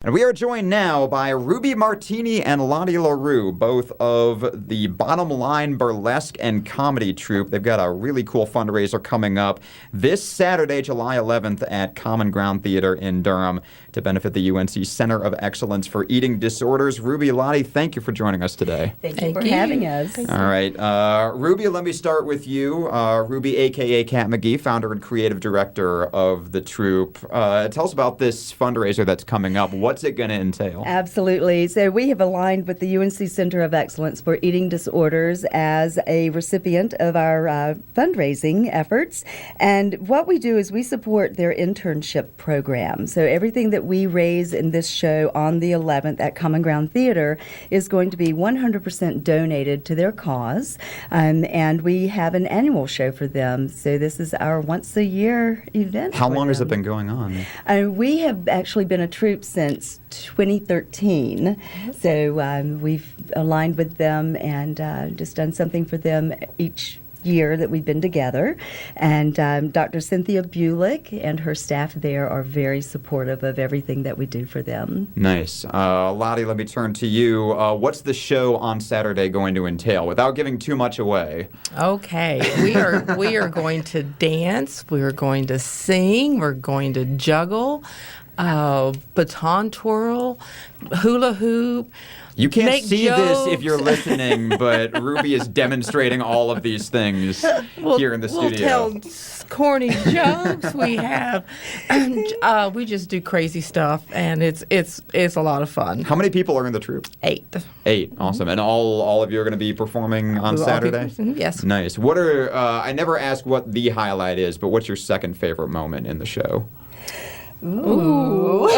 And we are joined now by Ruby Martini and Lottie LaRue, both of the Bottom Line Burlesque and Comedy Troupe. They've got a really cool fundraiser coming up this Saturday, July 11th at Common Ground Theater in Durham to benefit the UNC Center of Excellence for Eating Disorders. Ruby, Lottie, thank you for joining us today. Thank you for having us. All right. Ruby, let me start with you. Ruby, a.k.a. Kat McGee, founder and creative director of the troupe. Tell us about this fundraiser that's coming up. What's it going to entail? Absolutely. So we have aligned with the UNC Center of Excellence for Eating Disorders as a recipient of our fundraising efforts. And what we do is we support their internship program. So everything that we raise in this show on the 11th at Common Ground Theater is going to be 100% donated to their cause. And we have an annual show for them. So this is our once-a-year event. How long has it been going on? We have actually been a troupe since 2013. So we've aligned with them and just done something for them each year that we've been together. And Dr. Cynthia Bulick and her staff there are very supportive of everything that we do for them. Nice. Lottie, let me turn to you. What's the show on Saturday going to entail without giving too much away? Okay. We are going to dance. We are going to sing. We're going to juggle, baton twirl, hula hoop. You can't see jokes. this if you're listening, but Ruby is demonstrating all of these things here in the studio. We'll tell corny jokes. We have, we just do crazy stuff, and it's a lot of fun. How many people are in the troupe? 8. 8. Awesome. And all of you are going to be performing on Saturday? Yes. Nice. What are I never ask what the highlight is, but what's your second favorite moment in the show? Ooh.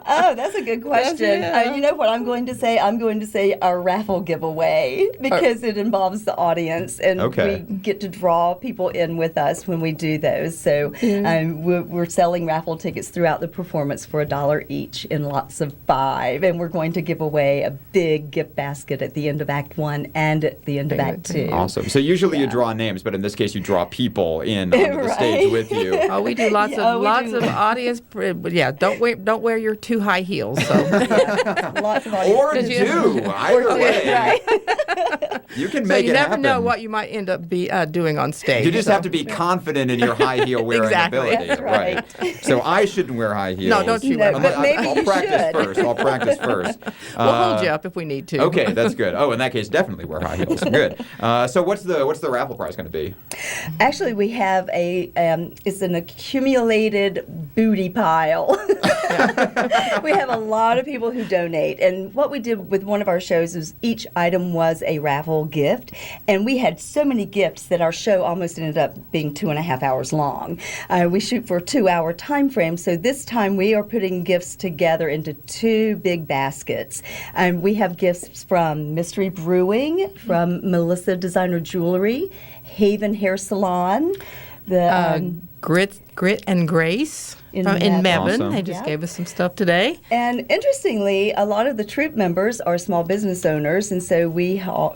Oh, that's a good question. You know what I'm going to say? I'm going to say our raffle giveaway because it involves the audience, and we get to draw people in with us when we do those. So we're selling raffle tickets throughout the performance for $1 each in lots of 5, and we're going to give away a big gift basket at the end of Act 1 and at the end of Act 2. Awesome. So usually you draw names, but in this case you draw people in onto the stage with you. Oh, we do lots of audience. Yeah, don't wear your too high heels. So. Lots of audience. Or do. Either way. Right. You can make it happen. You never know what you might end up doing on stage. You just have to be confident in your high heel wearing ability. That's right. So I shouldn't wear high heels. No, don't you wear but maybe I'll you practice first. We'll hold you up if we need to. Okay, that's good. Oh, in that case, definitely wear high heels. Good. So what's the raffle prize going to be? Actually, we have it's an accumulated booty pile. We have a lot of people who donate, and what we did with one of our shows is each item was a raffle gift, and we had so many gifts that our show almost ended up being 2.5 hours long. We shoot for a 2-hour time frame, so this time we are putting gifts together into 2 big baskets. We have gifts from Mystery Brewing, from Melissa Designer Jewelry, Haven Hair Salon, the Grit and Grace in Mebane. Awesome. They just gave us some stuff today. And interestingly, a lot of the troupe members are small business owners, and so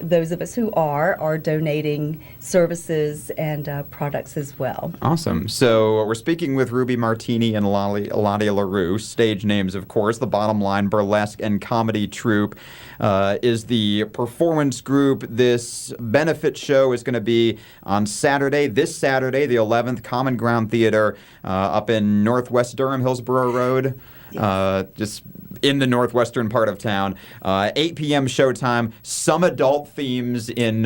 those of us who are donating services and products as well. Awesome. So we're speaking with Ruby Martini and Lottie LaRue, stage names, of course. The Bottom Line Burlesque and Comedy Troupe is the performance group. This benefit show is going to be on this Saturday, the 11th, Common Ground Theater up in Northwest Durham, Hillsborough Road. Just in the northwestern part of town. 8 p.m. showtime. Some adult themes in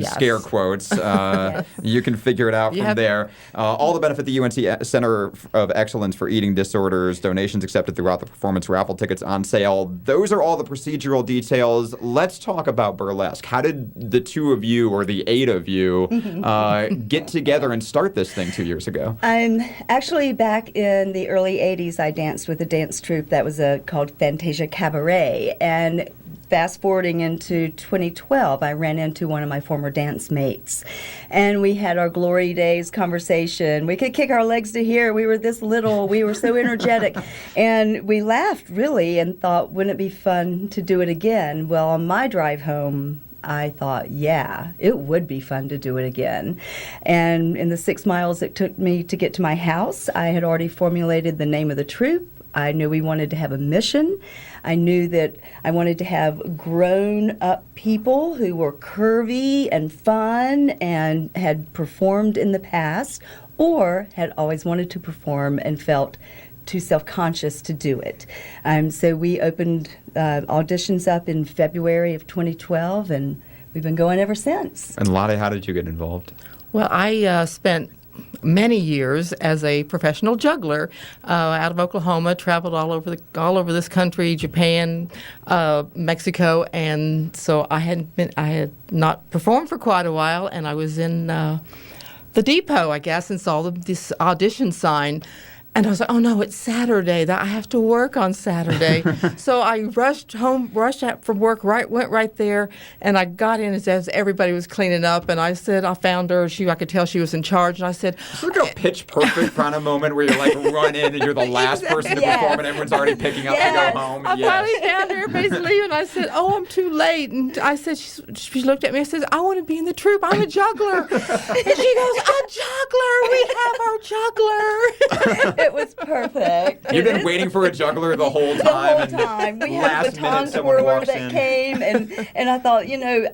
scare quotes. You can figure it out from there. All the benefit the UNC Center of Excellence for Eating Disorders. Donations accepted throughout the performance. Raffle tickets on sale. Those are all the procedural details. Let's talk about burlesque. How did the 2 of you, or the 8 of you, get together and start this thing 2 years ago? Actually, back in the early 80s, I danced with a dance troupe that was called Fantasia Cabaret. And fast forwarding into 2012, I ran into one of my former dance mates. And we had our glory days conversation. We could kick our legs to here. We were this little. We were so energetic. And we laughed, really, and thought, wouldn't it be fun to do it again? Well, on my drive home, I thought, yeah, it would be fun to do it again. And in the 6 miles it took me to get to my house, I had already formulated the name of the troupe. I knew we wanted to have a mission. I knew that I wanted to have grown-up people who were curvy and fun and had performed in the past or had always wanted to perform and felt too self-conscious to do it. So we opened auditions up in February of 2012, and we've been going ever since. And Lottie, how did you get involved? Well, I spent many years as a professional juggler out of Oklahoma, traveled all over this country, Japan, Mexico, and so I had not performed for quite a while, and I was in the depot, I guess, and saw this audition sign. And I was like, oh, no, it's Saturday. I have to work on Saturday. So I rushed out from work, went right there, and I got in as everybody was cleaning up. And I said, I found her. I could tell she was in charge. And I said, it's like a pitch perfect kind of moment where you're like run in and you're the last person to perform and everyone's already picking up to go home. I finally found her. Everybody's leaving. I said, oh, I'm too late. And I said, she looked at me and said, I want to be in the troupe. I'm a juggler. And she goes, a juggler. We have our juggler. It was perfect. You've been waiting for a juggler the whole time. The whole time. We had a baton twirler that came, and I thought,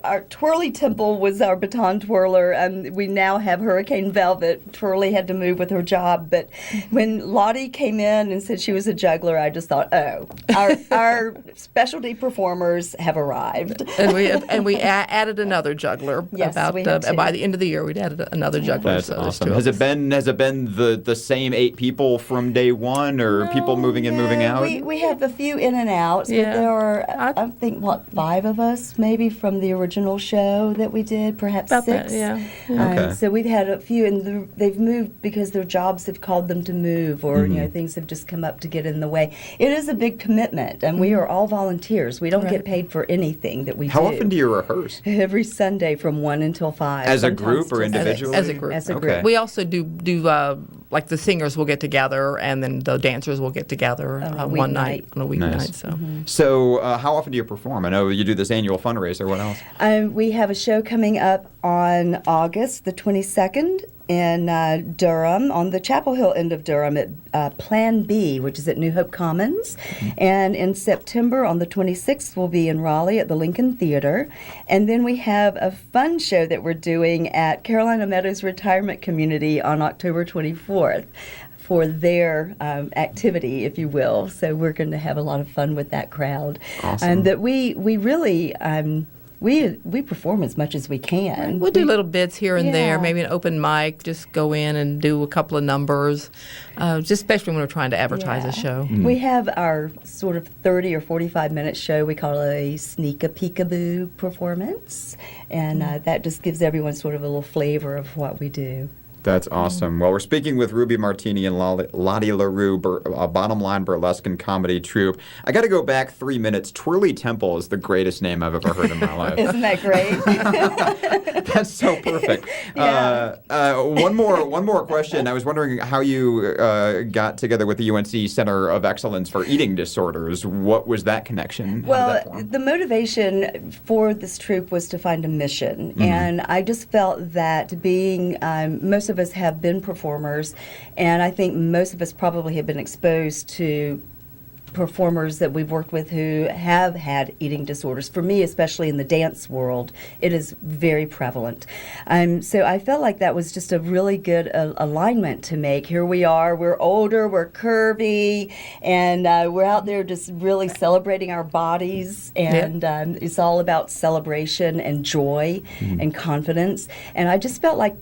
our Twirly Temple was our baton twirler, and we now have Hurricane Velvet. Twirly had to move with her job, but when Lottie came in and said she was a juggler, I just thought, oh, our specialty performers have arrived. And we added another juggler. Yes, we had two. By the end of the year, we'd added another juggler. That's so awesome. Has it been the same 8 people from day one, or people moving in, moving out? We have a few in and outs, but there are, I think, 5 of us maybe from the original show that we did, perhaps About 6. That, yeah. Okay. So we've had a few, and they've moved because their jobs have called them to move, or things have just come up to get in the way. It is a big commitment, and we are all volunteers. We don't get paid for anything that we do. How often do you rehearse? Every Sunday from 1 until 5. As a group or individually? As a group. As a group. We also do like the singers will get together, and then the dancers will get together one night on a weeknight. Nice. So, So how often do you perform? I know you do this annual fundraiser. What else? We have a show coming up on August the 22nd in Durham, on the Chapel Hill end of Durham at Plan B, which is at New Hope Commons. And in September, on the 26th, we'll be in Raleigh at the Lincoln Theater. And then we have a fun show that we're doing at Carolina Meadows Retirement Community on October 24th. For their activity, if you will. So we're going to have a lot of fun with that crowd. Awesome. And that we really we perform as much as we can. we'll do little bits here and there, Yeah. maybe an open mic, just go in and do a couple of numbers, just especially when we're trying to advertise a show. We have our sort of 30 or 45-minute show we call a sneak-a-peekaboo performance. And that just gives everyone sort of a little flavor of what we do. That's awesome. Well, we're speaking with Ruby Martini and Lottie LaRue, Bottom Line Burlesque and Comedy Troupe. I got to go back 3 minutes. Twirly Temple is the greatest name I've ever heard in my life. Isn't that great? That's so perfect. Yeah. One more question. I was wondering how you got together with the UNC Center of Excellence for Eating Disorders. What was that connection? How did that Well, form? the motivation for this troupe was to find a mission, and I just felt that being most of us have been performers, and I think most of us probably have been exposed to performers that we've worked with who have had eating disorders. For me, especially in the dance world, it is very prevalent. So I felt like that was just a really good alignment to make. Here we are, we're older, we're curvy, and we're out there just really celebrating our bodies, and it's all about celebration and joy and confidence. And I just felt like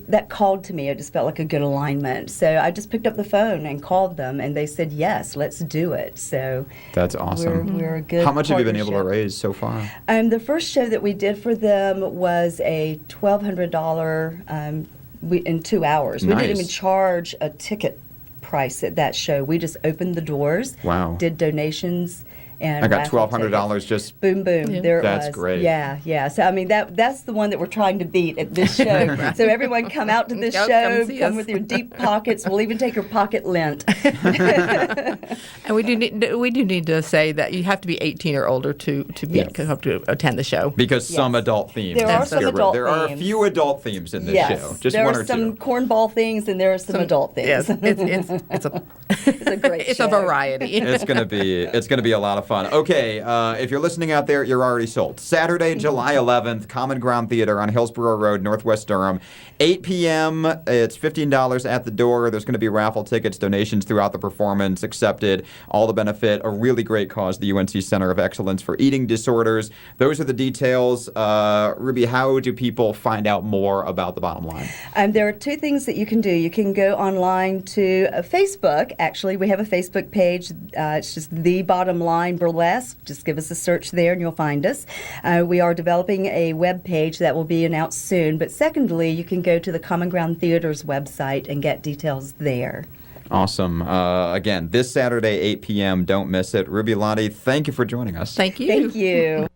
that called to me. I just felt like a good alignment. So I just picked up the phone and called them, and they said, yes, let's do it. So That's awesome. We're a good How much have you been able to partnership. raise so far? The first show that we did for them was a $1,200 in 2 hours. We didn't Nice. even charge a ticket price at that show. We just opened the doors, Wow. did donations, and I got raffle $1,200 tickets. just. Boom, boom. Yeah. There it That's was. great. Yeah. So I mean, that's the one that we're trying to beat at this show. So everyone, come out to this Come show. see Come us. with your deep pockets. We'll even take your pocket lint. And we do need to say that you have to be 18 or older to Yes. to attend the show. Because some adult themes. There are Let's some get rid- adult There are a themes. few adult themes in this Yes, show. Just there one are or some two. cornball things and there are some adult things. Yes, it's a It's a great it's show. a variety. It's gonna be a lot of fun. Okay, if you're listening out there, you're already sold. Saturday, July 11th, Common Ground Theater on Hillsborough Road, Northwest Durham, 8 p.m. It's $15 at the door. There's going to be raffle tickets, donations throughout the performance accepted. All to benefit a really great cause, the UNC Center of Excellence for Eating Disorders. Those are the details. Ruby, how do people find out more about the Bottom Line? There are two things that you can do. You can go online to Facebook. Actually, we have a Facebook page. It's just The Bottom Line Burlesque. Just give us a search there and you'll find us. We are developing a web page that will be announced soon. But secondly, you can go to the Common Ground Theater's website and get details there. Awesome. Again, this Saturday, 8 p.m. Don't miss it. Ruby, Lottie, thank you for joining us. Thank you. Thank you.